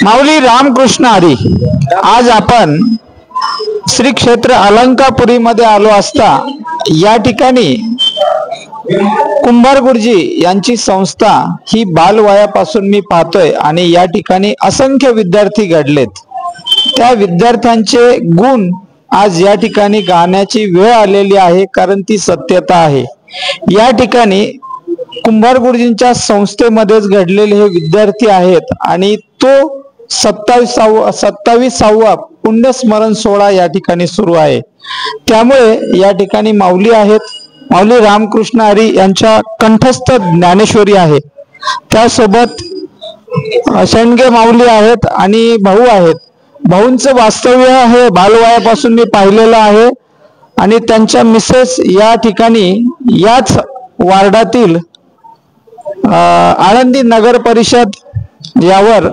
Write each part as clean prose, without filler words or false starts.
माऊली रामकृष्ण हरी, आज आपण श्री क्षेत्र अलंकापुरी मध्ये आलो असता या ठिकाणी कुंभार गुरुजी यांची संस्था ही बालवयापासून मी पाहतोय आणि या ठिकाणी असंख्य विद्यार्थी घडलेत। त्या विद्यार्थ्यांचे गुण आज या ठिकाणी गाण्याची वेळ आलेली आहे, कारण ती सत्यता आहे। या ठिकाणी कुंभार गुरुजींच्या संस्थेमध्येच घडलेले हे विद्यार्थी आहेत आणि तो 27वा पुण्यस्मरण सोहळा या ठिकाणी सुरू आहे। त्यामुळे या ठिकाणी माऊली आहेत, माऊली रामकृष्ण हरी यांच्या कंठस्थ ज्ञानेश्वरी आहे, त्यासोबत शेंडगे माऊली आहेत आणि भाऊ आहेत। भाऊंचं वास्तव्य हे बालवयापासून मी पाहिलेलं आहे आणि त्यांच्या मिसेस या ठिकाणी याच वार्डातील आळंदी नगर परिषद यावर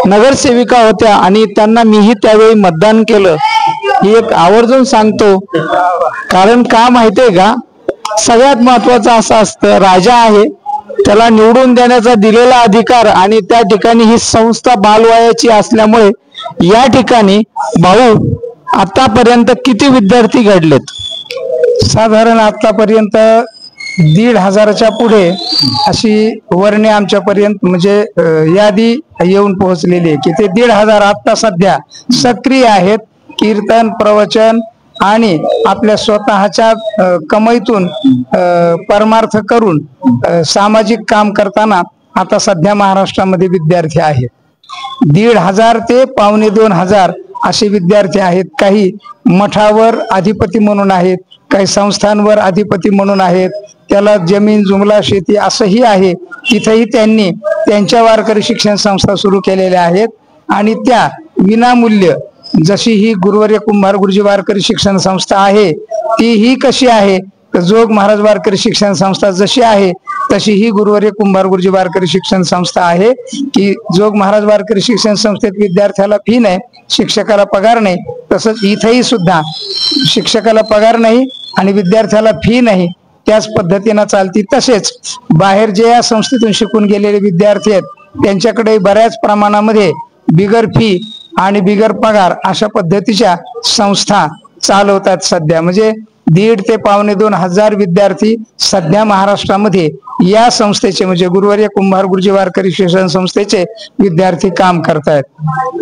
नगरसेविका होत्या आणि त्यांना मीही त्यावेळी मतदान केलं। ही एक आवर्जून सांगतो, कारण का माहितीये का, सगळ्यात महत्वाचं असं असतं, राजा आहे त्याला निवडून देण्याचा दिलेला अधिकार आणि त्या ठिकाणी ही संस्था बालवयाची असल्यामुळे या ठिकाणी भाऊ आतापर्यंत किती विद्यार्थी घडलेत? साधारण आतापर्यंत 1,500च्या पुढे अशी वर्णे आमच्यापर्यंत म्हणजे यादी येऊन पोहोचलेली आहे की ते 1,500 आता सध्या सक्रिय आहेत। कीर्तन, प्रवचन आणि आपल्या स्वतःच्या कमाईतून परमार्थ करून सामाजिक काम करताना आता सध्या महाराष्ट्रामध्ये विद्यार्थी आहेत। 1,500 ते 1,250 असे विद्यार्थी आहेत। काही मठावर अधिपती म्हणून आहेत, काही संस्थांवर अधिपती म्हणून आहेत, त्याला जमीन जुमला शेती असंही आहे। तिथेही त्यांनी त्यांच्या वारकरी शिक्षण संस्था सुरू केलेल्या आहेत आणि त्या विनामूल्य, जशी ही गुरुवर्य कुंभार गुरुजी वारकरी शिक्षण संस्था आहे ती ही कशी आहे, जोग महाराज वारकरी शिक्षण संस्था जशी आहे तशी ही गुरुवर्य कुंभार गुरुजी वारकरी शिक्षण संस्था आहे की जोग महाराज वारकरी शिक्षण संस्थेत विद्यार्थ्याला फी नाही, शिक्षकाला पगार नाही, तसंच इथेही सुद्धा शिक्षकाला पगार नाही आणि विद्यार्थ्याला फी नाही, त्याच पद्धतीने चालती। तसेच बाहेर जे या संस्थेतून शिकून गेलेले विद्यार्थी आहेत त्यांच्याकडे बऱ्याच प्रमाणामध्ये बिगर फी आणि बिगर पगार अशा पद्धतीच्या संस्था चालवतात सध्या। म्हणजे 1,500 ते 2,500 विद्यार्थी सध्या महाराष्ट्रामध्ये या संस्थेचे म्हणजे गुरुवर्य कुंभार गुरुजी वारकरी शिक्षण संस्थेचे विद्यार्थी काम करतायत।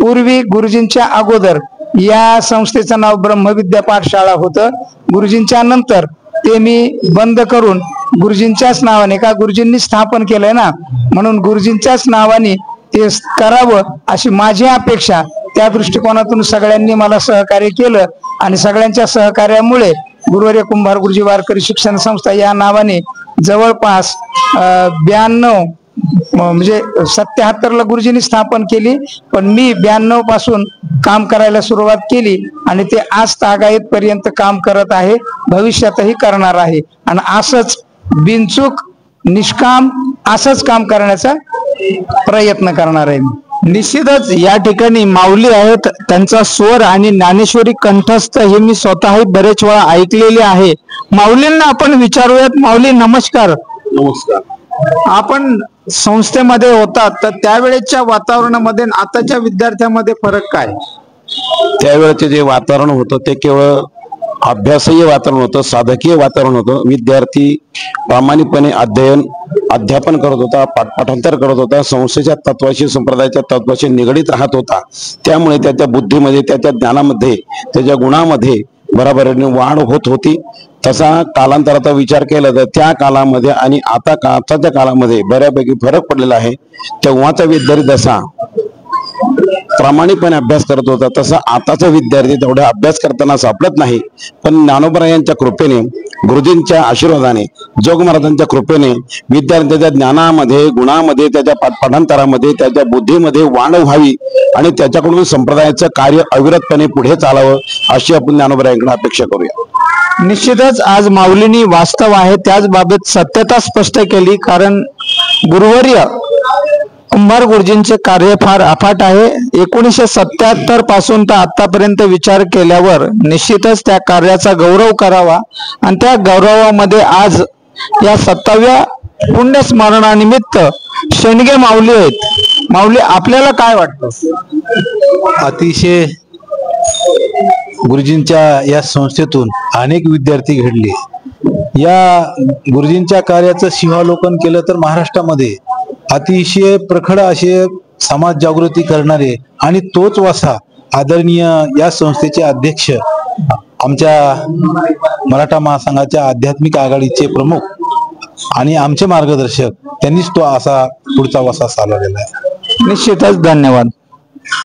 पूर्वी गुरुजींच्या अगोदर या संस्थेचं नाव ब्रह्मविद्या पाठशाळा होतं। गुरुजींच्या नंतर ते मी बंद करून गुरुजींच्याच नावाने, का गुरुजींनी स्थापन केलंय ना, म्हणून गुरुजींच्याच नावाने ते करावं अशी माझी अपेक्षा। त्या दृष्टिकोनातून सगळ्यांनी मला सहकार्य केलं आणि सगळ्यांच्या सहकार्यामुळे गुरुवर्य कुंभार गुरुजी वारकरी शिक्षण संस्था या नावाने जवळपास 92 म्हणजे 77ला गुरुजींनी स्थापन केली, पण मी 92 पासून काम करायला सुरुवात केली आणि ते आज तागायत पर्यंत काम करत आहे, भविष्यातही करणार आहे आणि असंच बिनचूक निष्काम असंच काम करण्याचा प्रयत्न करणार आहे मी। निश्चितच या ठिकाणी माऊली आहेत, त्यांचा स्वर आणि ज्ञानेश्वरी कंठस्थ हे मी स्वतःही बरेच वेळा ऐकलेले आहे। माऊलींना आपण विचारूयात। माऊली नमस्कार। नमस्कार। आपण संस्थेमध्ये होतात तर त्यावेळेच्या वातावरणामध्ये आताच्या विद्यार्थ्यांमध्ये फरक काय? त्यावेळेचे जे वातावरण होतं ते केवळ अभ्यासहीय वातावरण होतं, साधकीय वातावरण होतं। विद्यार्थी प्रामाणिकपणे अध्यापन करत होता, पाठांतर करत होता, संस्थेच्या तत्वाशी संप्रदायाच्या तत्वाशी निगडीत राहत होता। त्यामुळे त्याच्या बुद्धीमध्ये, त्याच्या ज्ञानामध्ये, त्याच्या गुणामध्ये बरोबरीने वाढ होत होती। तसा कालांतराचा विचार केला तर त्या कालामध्ये आणि आताच्या कालामध्ये बऱ्यापैकी फरक पडलेला आहे। तेव्हाचा विद्यार्थी जसा प्रामाणिकपणे अभ्यास करत होता तसा आताचा विद्यार्थी तेवढा अभ्यास करताना सापडत नाही। पण ज्ञानोबा यांच्या कृपेने, गुरुजींच्या आशीर्वादाने, जोग महाराजांच्या कृपेने विद्यार्थ्याच्या ज्ञानामध्ये, गुणामध्ये, त्याच्या पाठांतरामध्ये, त्याच्या बुद्धीमध्ये वाढ व्हावी आणि त्याच्याकडून संप्रदायाचं कार्य अविरतपणे पुढे चालावं अशी आपण ज्ञानोबा यांकडे अपेक्षा करूया। निश्चितच आज माऊलींनी वास्तव आहे त्याच बाबत सत्यता स्पष्ट केली, कारण गुरुवर्य कुंभार गुरुजींचे कार्य फार अफाट आहे। 1977 पासून तर आतापर्यंत विचार केल्यावर निश्चितच त्या कार्याचा गौरव करावा आणि त्या गौरवामध्ये आज या 27व्या पुण्यस्मरणानिमित्त शेंडगे माऊली आहेत माऊली आपल्याला काय वाटतं? अतिशय गुरुजींच्या या संस्थेतून अनेक विद्यार्थी घडले. या गुरुजींच्या कार्याचं सिंहावलोकन केलं तर महाराष्ट्रामध्ये अतिशय प्रखर असे समाज जागृती करणारे आणि तोच वासा आदरणीय या संस्थेचे अध्यक्ष आमच्या मराठा महासंघाच्या आध्यात्मिक आघाडीचे प्रमुख आणि आमचे मार्गदर्शक त्यांनीच तो असा पुढचा वासा चालवलेला आहे. निश्चितच धन्यवाद.